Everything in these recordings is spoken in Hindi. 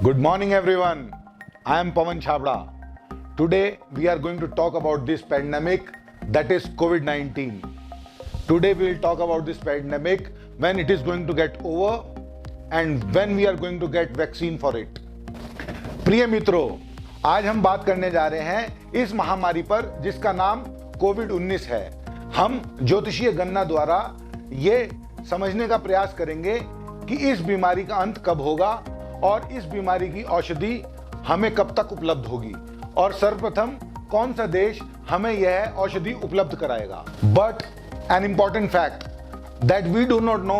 Good morning, everyone. I am Pawan Chhabra. Today, we are going to talk about this pandemic that is COVID-19. Today, we will talk about this pandemic, when it is going to get over and when we are going to get vaccine for it. प्रिय मित्रों, आज हम बात करने जा रहे हैं इस महामारी पर जिसका नाम कोविड-19 है। हम ज्योतिषीय गणना द्वारा ये समझने का प्रयास करेंगे कि इस बीमारी का अंत कब होगा और इस बीमारी की औषधि हमें कब तक उपलब्ध होगी और सर्वप्रथम कौन सा देश हमें यह औषधि उपलब्ध कराएगा। But an important fact that we do not know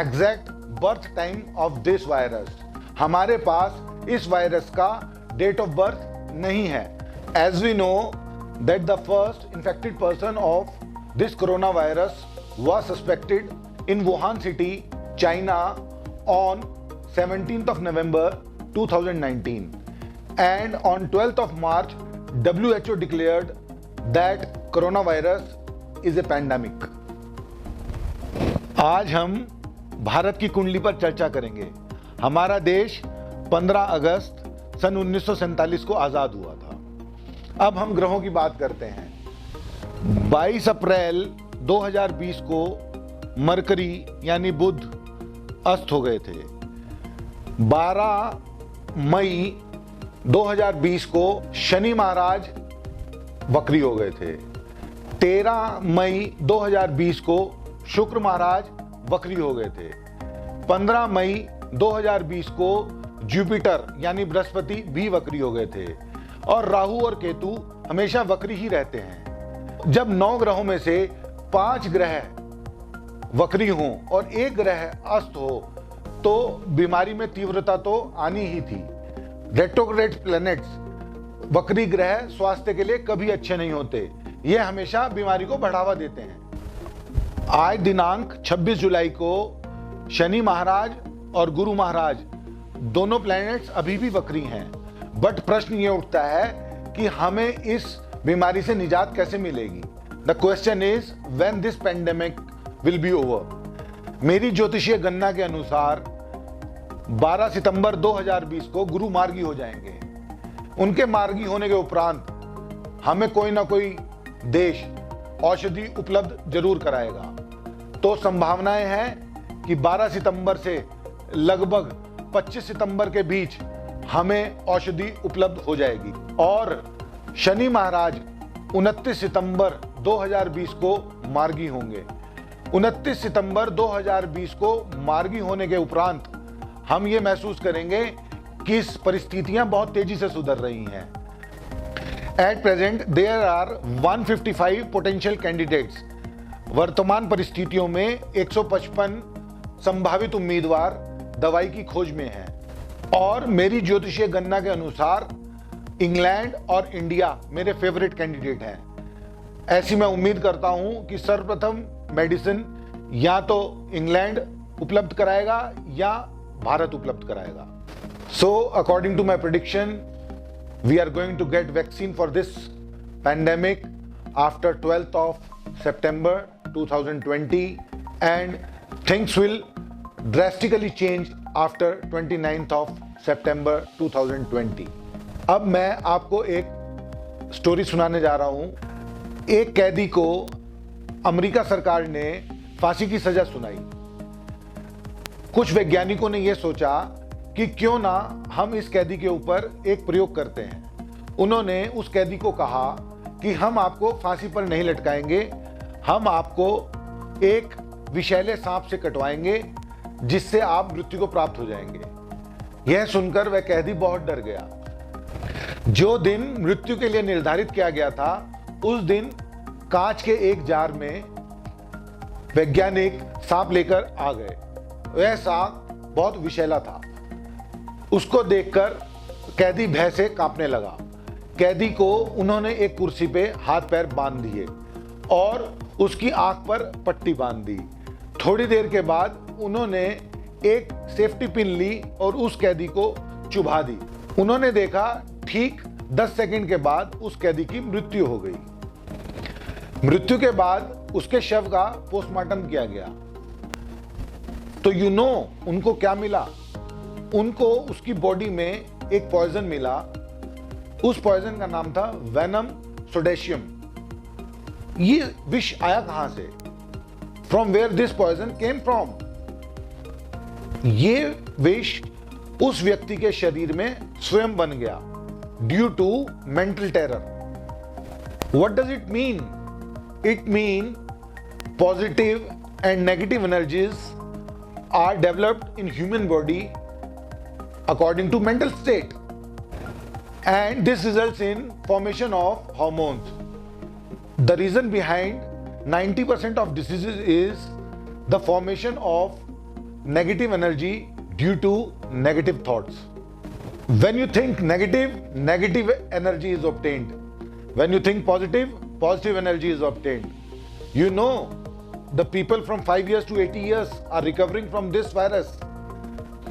exact birth time of this virus. हमारे पास इस वायरस का डेट ऑफ बर्थ नहीं है। As we know that the first infected person of this corona virus was suspected in Wuhan city, China on 17th of November 2019, and on 12th of March WHO declared that coronavirus is a pandemic. आज हम भारत की कुंडली पर चर्चा करेंगे। हमारा देश 15 अगस्त सन 1947 को आजाद हुआ था। अब हम ग्रहों की बात करते हैं। 22 अप्रैल 2020 को मरकरी यानी बुध अस्त हो गए थे। 12 मई 2020 को शनि महाराज वक्री हो गए थे। 13 मई 2020 को शुक्र महाराज वक्री हो गए थे। 15 मई 2020 को जुपिटर यानी बृहस्पति भी वक्री हो गए थे। और राहु और केतु हमेशा वक्री ही रहते हैं। जब 9 ग्रहों में से 5 ग्रह वक्री हों और एक ग्रह अस्त हो तो बीमारी में तीव्रता तो आनी ही थी। रेट्रोग्रेड प्लैनेट्स वक्री ग्रह स्वास्थ्य के लिए कभी अच्छे नहीं होते। ये हमेशा बीमारी को बढ़ावा देते हैं। आज दिनांक 26 जुलाई को शनि महाराज और गुरु महाराज दोनों प्लैनेट्स अभी भी वक्री हैं। बट प्रश्न ये उठता है कि हमें इस बीमारी से निजात कैसे मिलेगी। The question is when this pandemic will be over. मेरी ज्योतिषीय गणना के अनुसार 12 सितंबर 2020 को गुरु मार्गी हो जाएंगे। उनके मार्गी होने के उपरांत हमें कोई ना कोई देश औषधि उपलब्ध जरूर कराएगा। तो संभावनाएं हैं कि 12 सितंबर से लगभग 25 सितंबर के बीच हमें औषधि उपलब्ध हो जाएगी। और शनि महाराज 29 सितंबर 2020 को मार्गी होंगे। 29 सितंबर 2020 को मार्गी होने के उपरांत हम ये महसूस करेंगे कि इस परिस्थितियां बहुत तेजी से सुधर रही हैं। At present there are 155 potential candidates. वर्तमान परिस्थितियों में 155 संभावित उम्मीदवार दवाई की खोज में हैं। और मेरी ज्योतिषीय गणना के अनुसार इंग्लैंड और इंडिया मेरे फेवरेट कैंडिडेट हैं। ऐसी मैं उम्मीद करता हूं कि सर्वप्रथम मेडिसिन या तो इंग्लैंड उपलब्ध कराएगा या भारत उपलब्ध कराएगा। So according to my prediction we are going to get vaccine for this pandemic after 12th of September 2020 and things will drastically change after 29th of September 2020। अब मैं आपको एक स्टोरी सुनाने जा रहा हूं। एक कैदी को अमेरिका सरकार ने फांसी की सजा सुनाई। कुछ वैज्ञानिकों ने यह सोचा कि क्यों ना हम इस कैदी के ऊपर एक प्रयोग करते हैं। उन्होंने उस कैदी को कहा कि हम आपको फांसी पर नहीं लटकाएंगे, हम आपको एक विषैले सांप से कटवाएंगे जिससे आप मृत्यु को प्राप्त हो जाएंगे। यह सुनकर वह कैदी बहुत डर गया। जो दिन मृत्यु के लिए निर्धारित किया गया था उस दिन कांच के एक जार में वैज्ञानिक सांप लेकर आ गए। वह सांप बहुत विषैला था। उसको देखकर कैदी भय से कांपने लगा। कैदी को उन्होंने एक कुर्सी पे हाथ पैर बांध दिए और उसकी आंख पर पट्टी बांध दी। थोड़ी देर के बाद उन्होंने एक सेफ्टी पिन ली और उस कैदी को चुभा दी। उन्होंने देखा ठीक 10 सेकंड के बाद उस कैदी की मृत्यु हो गई। मृत्यु के बाद उसके शव का पोस्टमार्टम किया गया। तो उनको क्या मिला? उनको उसकी बॉडी में एक पॉइजन मिला। उस पॉइजन का नाम था वेनम सोडेशियम। ये विष आया कहां से? From where this poison came from? ये विष उस व्यक्ति के शरीर में स्वयं बन गया due to mental terror. What does it mean? It means positive and negative energies are developed in human body according to mental state, and this results in formation of hormones. The reason behind 90% of diseases is the formation of negative energy due to negative thoughts. When you think negative, negative energy is obtained. When you think positive, positive energy is obtained. You know, the people from 5 years to 80 years are recovering from this virus.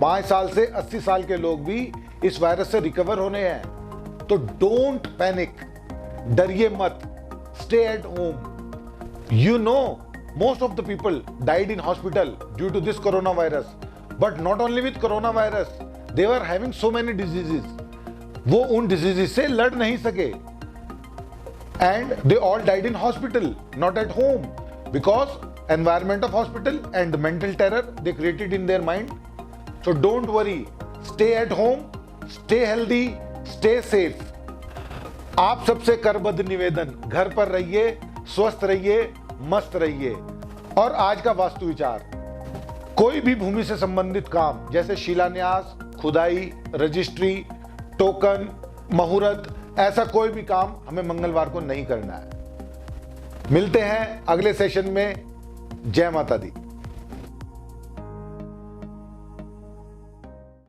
5 साल से 80 साल के लोग भी इस वायरस से रिकवर होने हैं। तो डोंट पैनिक, डरिए मत, stay at home. You know, most of the people died in hospital due to this coronavirus. But not only with coronavirus, they were having so many diseases. वो उन diseases से लड़ नहीं सके। And they all died in hospital, not at home, because environment of hospital and the mental terror they created in their mind. So don't worry, stay at home, stay healthy, stay safe. आप सबसे करबद्ध निवेदन, घर पर रहिए, स्वस्थ रहिए, मस्त रहिए। और आज का वास्तु विचार, कोई भी भूमि से संबंधित काम जैसे शिलान्यास, खुदाई, रजिस्ट्री, टोकन, मुहूर्त, ऐसा कोई भी काम हमें मंगलवार को नहीं करना है। मिलते हैं अगले सेशन में। जय माता दी।